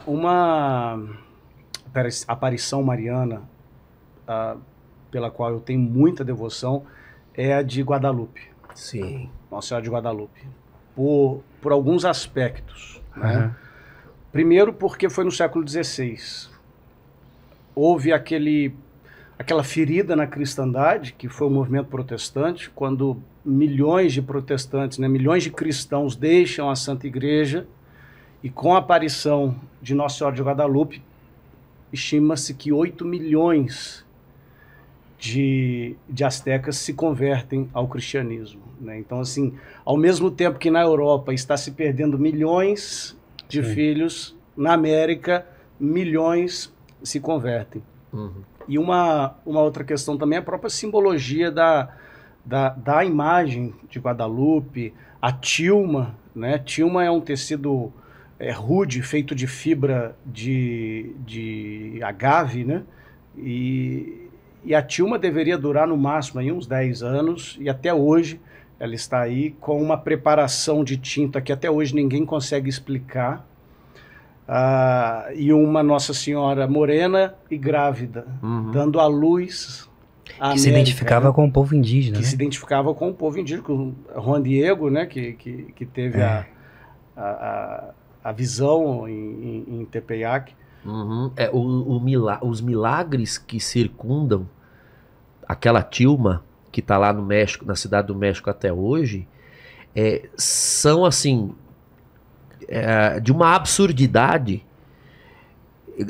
Uma aparição mariana, pela qual eu tenho muita devoção, é a de Guadalupe. Sim. Nossa Senhora de Guadalupe. Por alguns aspectos. Né? Primeiro porque foi no século XVI. Houve aquela ferida na cristandade, que foi o movimento protestante, quando milhões de protestantes, né, milhões de cristãos deixam a Santa Igreja, e com a aparição de Nossa Senhora de Guadalupe, estima-se que 8 milhões de astecas se convertem ao cristianismo. Né? Então, assim, ao mesmo tempo que na Europa está se perdendo milhões de filhos, na América, milhões se convertem. E uma outra questão também é a própria simbologia da imagem de Guadalupe, a tilma, né? Tilma é um tecido rude, feito de fibra de agave, né? E a tilma deveria durar no máximo aí uns 10 anos, e até hoje ela está aí com uma preparação de tinta que até hoje ninguém consegue explicar. E uma Nossa Senhora morena e grávida, dando à luz a América, se identificava, né, com o povo indígena. Que se identificava com o povo indígena, com o Juan Diego, né, que teve a visão em Tepeyac. Os milagres que circundam aquela tilma que está lá no México, na cidade do México até hoje, são assim... de uma absurdidade.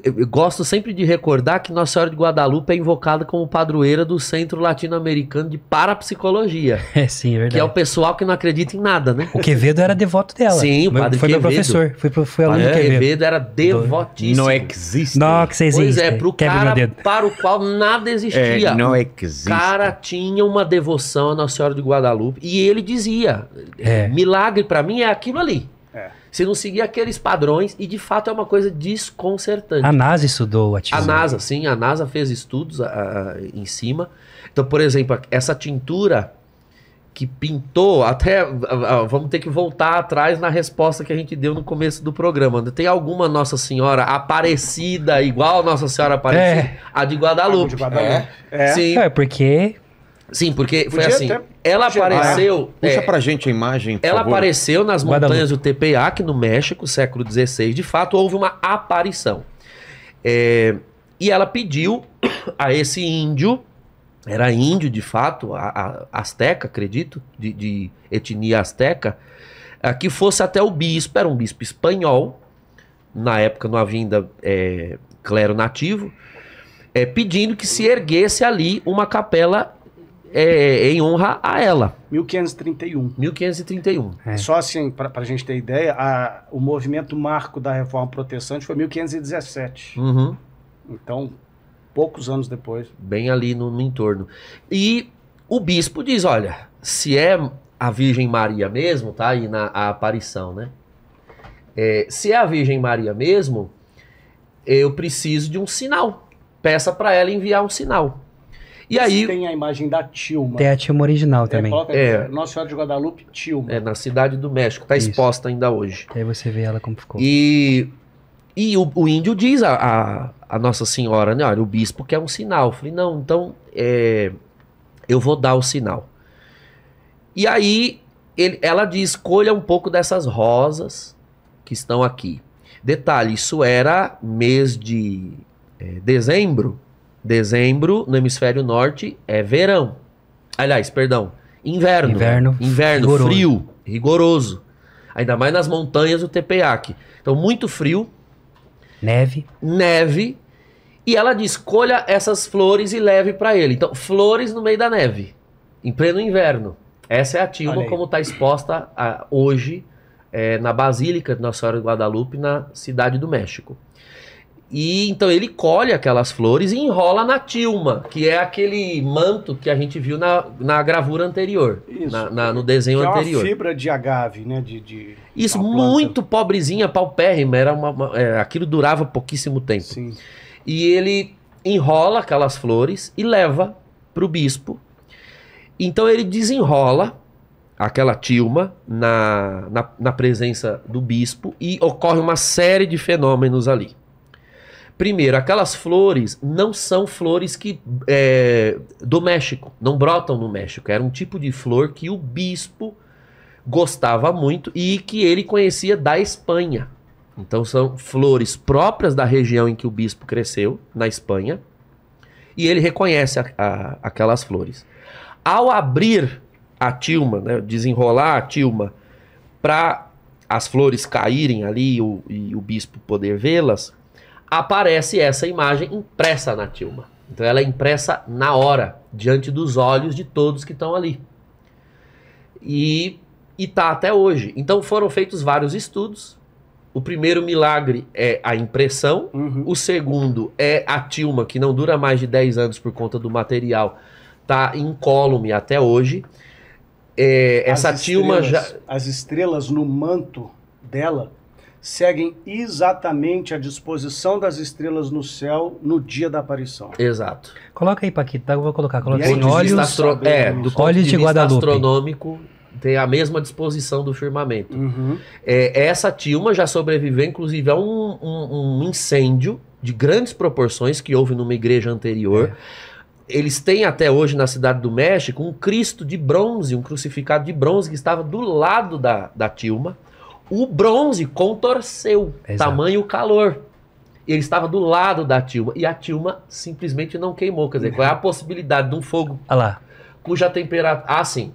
Eu gosto sempre de recordar que Nossa Senhora de Guadalupe é invocada como padroeira do Centro Latino-Americano de Parapsicologia. Sim, é verdade. Que é o pessoal que não acredita em nada, né? O Quevedo era devoto dela. Sim, o padre foi Quevedo. Meu professor, foi aluno do Quevedo. Quevedo era devotíssimo. Não existe. Não, que existe. Pois é, pro cara para o qual nada existia. Não O existe. cara tinha uma devoção a Nossa Senhora de Guadalupe e ele dizia, milagre para mim é aquilo ali. Se não seguir aqueles padrões, e de fato é uma coisa desconcertante. A NASA estudou a tintura. A NASA fez estudos em cima. Então, por exemplo, essa tintura que pintou, até vamos ter que voltar atrás na resposta que a gente deu no começo do programa. Tem alguma Nossa Senhora Aparecida, igual Nossa Senhora Aparecida? A de Guadalupe. Sim. Porque... Sim, porque foi assim, ela apareceu... Puxa pra gente a imagem, por Ela favor. apareceu nas montanhas do Tepeyac, no México, século XVI. De fato, houve uma aparição. E ela pediu a esse índio, era índio de fato, asteca, acredito, de etnia asteca, que fosse até o bispo, era um bispo espanhol, na época não havia ainda clero nativo, pedindo que se erguesse ali uma capela em honra a ela. 1531. 1531. Só assim, para a gente ter ideia, o movimento marco da Reforma Protestante foi 1517. Então, poucos anos depois. Bem ali no entorno. E o bispo diz, olha, se é a Virgem Maria mesmo, tá aí a aparição, né? Se é a Virgem Maria mesmo, eu preciso de um sinal. Peça para ela enviar um sinal. E aí tem a imagem da tilma. Tem a tilma original também. Nossa Senhora de Guadalupe, tilma. Na cidade do México. Está exposta ainda hoje. Aí você vê ela como ficou. E o índio diz a Nossa Senhora, né? Olha, o bispo quer um sinal. Eu falei, não, então eu vou dar o sinal. E aí ela diz, escolha um pouco dessas rosas que estão aqui. Detalhe, isso era mês de dezembro. Dezembro, no hemisfério norte, é verão. Aliás, perdão, inverno. Inverno, rigoroso. Frio, rigoroso. Ainda mais nas montanhas do Tepeyac. Então, muito frio. Neve. E ela diz, escolha essas flores e leve para ele. Então, flores no meio da neve, em pleno inverno. Essa é a tilma como está exposta hoje na Basílica de Nossa Senhora de Guadalupe, na cidade do México. E então ele colhe aquelas flores e enrola na tilma, que é aquele manto que a gente viu na gravura anterior, no desenho anterior. É uma fibra de agave, né? Isso, muito pobrezinha, paupérrima, aquilo durava pouquíssimo tempo. Sim. E ele enrola aquelas flores e leva para o bispo. Então ele desenrola aquela tilma na presença do bispo e ocorre uma série de fenômenos ali. Primeiro, aquelas flores não são flores do México, não brotam no México. Era um tipo de flor que o bispo gostava muito e que ele conhecia da Espanha. Então são flores próprias da região em que o bispo cresceu, na Espanha, e ele reconhece aquelas flores. Ao abrir a tilma, né, desenrolar a tilma para as flores caírem ali e o bispo poder vê-las, aparece essa imagem impressa na tilma. Então ela é impressa na hora, diante dos olhos de todos que estão ali. E está até hoje. Então foram feitos vários estudos. O primeiro milagre é a impressão. O segundo é a tilma, que não dura mais de 10 anos por conta do material. Está incólume até hoje. Essa tilma já... As estrelas no manto dela seguem exatamente a disposição das estrelas no céu no dia da aparição. Exato. Coloca aí, Paquito, eu vou colocar. Coloca Do em olhos, do ponto olhos de vista Guadalupe. astronômico, tem a mesma disposição do firmamento. Essa tilma já sobreviveu, inclusive, a um incêndio de grandes proporções que houve numa igreja anterior. Eles têm até hoje na Cidade do México um Cristo de bronze, um crucificado de bronze que estava do lado da tilma. O bronze contorceu, tamanho calor. Ele estava do lado da tilma e a tilma simplesmente não queimou. Quer dizer, qual é a possibilidade de um fogo cuja temperatura... Ah, sim.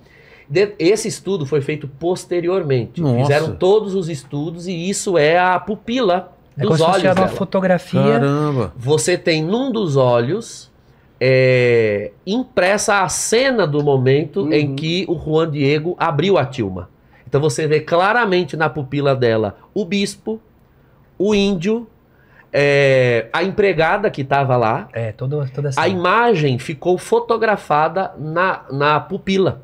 Esse estudo foi feito posteriormente. Nossa. Fizeram todos os estudos e isso é a pupila dos olhos dela. Uma fotografia. Caramba. Você tem num dos olhos impressa a cena do momento em que o Juan Diego abriu a tilma. Então você vê claramente na pupila dela o bispo, o índio, a empregada que estava lá. Toda essa... A imagem ficou fotografada na pupila.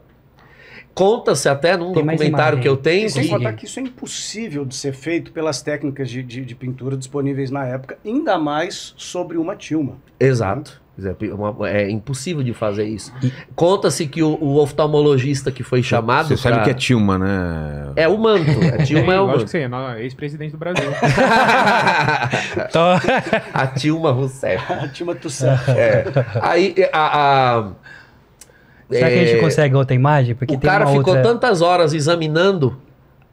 Conta-se até num documentário que eu tenho. Sem contar que isso é impossível de ser feito pelas técnicas de pintura disponíveis na época, ainda mais sobre uma tilma. Exato. É impossível de fazer isso. Conta-se que o oftalmologista que foi chamado... Você sabe que é tilma, né? É o manto. A tilma é o manto. Lógico que sim, ex-presidente do Brasil. A Dilma Rousseff. A Dilma Rousseff. Aí será que a gente consegue outra imagem? Porque o cara ficou tantas horas examinando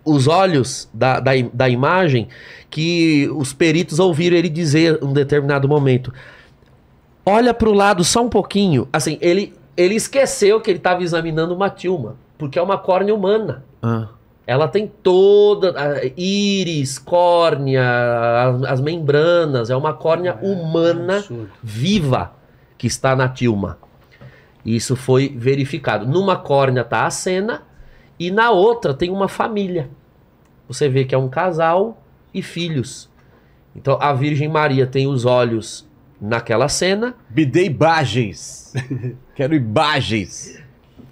os olhos da imagem que os peritos ouviram ele dizer em um determinado momento: olha para o lado só um pouquinho. Assim, ele esqueceu que ele estava examinando uma tilma, porque é uma córnea humana. Ela tem toda íris, córnea, as membranas. É uma córnea humana viva que está na tilma. Isso foi verificado. Numa córnea está a cena e na outra tem uma família. Você vê que é um casal e filhos. Então a Virgem Maria tem os olhos naquela cena. Bidê imagens. Quero imagens.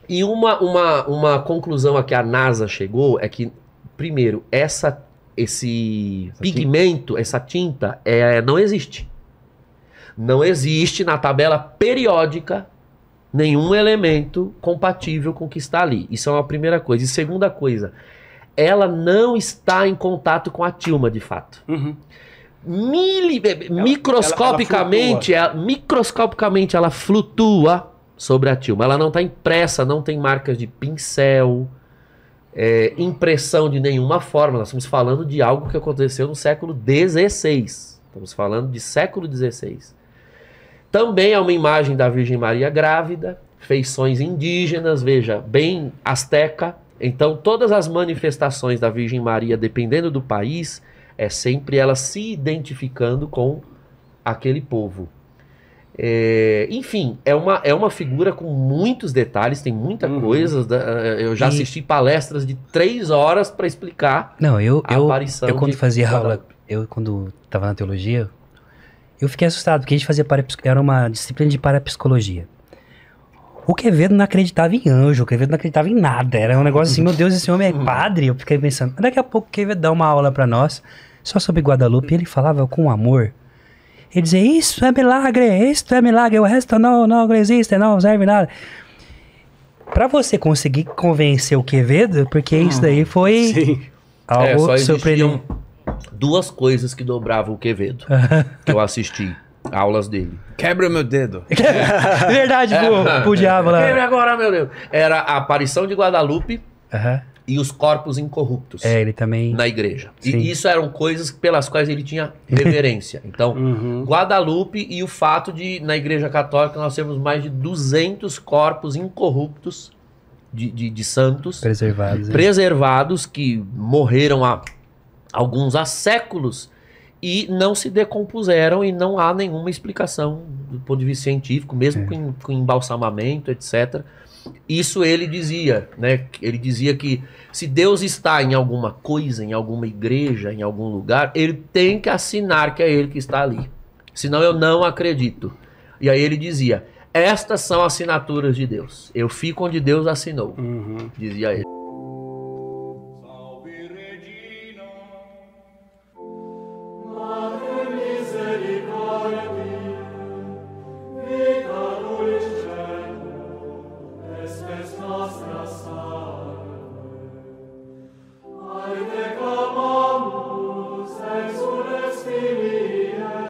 E uma conclusão a que a NASA chegou é que, primeiro, esse pigmento, essa tinta, não existe. Não existe na tabela periódica nenhum elemento compatível com o que está ali. Isso é uma primeira coisa. E segunda coisa, ela não está em contato com a tilma, de fato. Microscopicamente ela flutua sobre a tilma. Ela não está impressa, não tem marcas de pincel, impressão de nenhuma forma. Nós estamos falando de algo que aconteceu no século XVI. Estamos falando de século XVI. Também é uma imagem da Virgem Maria grávida, feições indígenas, veja, bem asteca. Então todas as manifestações da Virgem Maria, dependendo do país, é sempre ela se identificando com aquele povo. Enfim, é uma figura com muitos detalhes, tem muita coisa. Eu já assisti palestras de 3 horas para explicar a aparição. Eu quando fazia aula, quando estava na teologia, eu fiquei assustado, porque a gente fazia era uma disciplina de parapsicologia. O Quevedo não acreditava em anjo, o Quevedo não acreditava em nada. Era um negócio assim, meu Deus, esse homem é padre. Eu fiquei pensando, daqui a pouco o Quevedo dá uma aula para nós, só sobre Guadalupe, e ele falava com amor. Ele dizia, isso é milagre, o resto não existe, não serve nada. Pra você conseguir convencer o Quevedo, porque isso daí foi Sim. algo só surpreendente. existiam duas coisas que dobravam o Quevedo, que eu assisti, aulas dele. Quebra meu dedo. Verdade, pro diabo lá. Quebre agora, meu Deus. Era a aparição de Guadalupe Aham. e os corpos incorruptos É, ele também. na igreja. Sim. E isso eram coisas pelas quais ele tinha reverência. Então, Guadalupe e o fato de, na igreja católica, nós temos mais de 200 corpos incorruptos de santos Preservados. né? preservados que morreram alguns há séculos e não se decompuseram e não há nenhuma explicação do ponto de vista científico, mesmo com embalsamamento, etc. Isso ele dizia, né? Ele dizia que se Deus está em alguma coisa, em alguma igreja, em algum lugar, ele tem que assinar que é ele que está ali. Senão eu não acredito. E aí ele dizia: estas são assinaturas de Deus. Eu fico onde Deus assinou, dizia ele.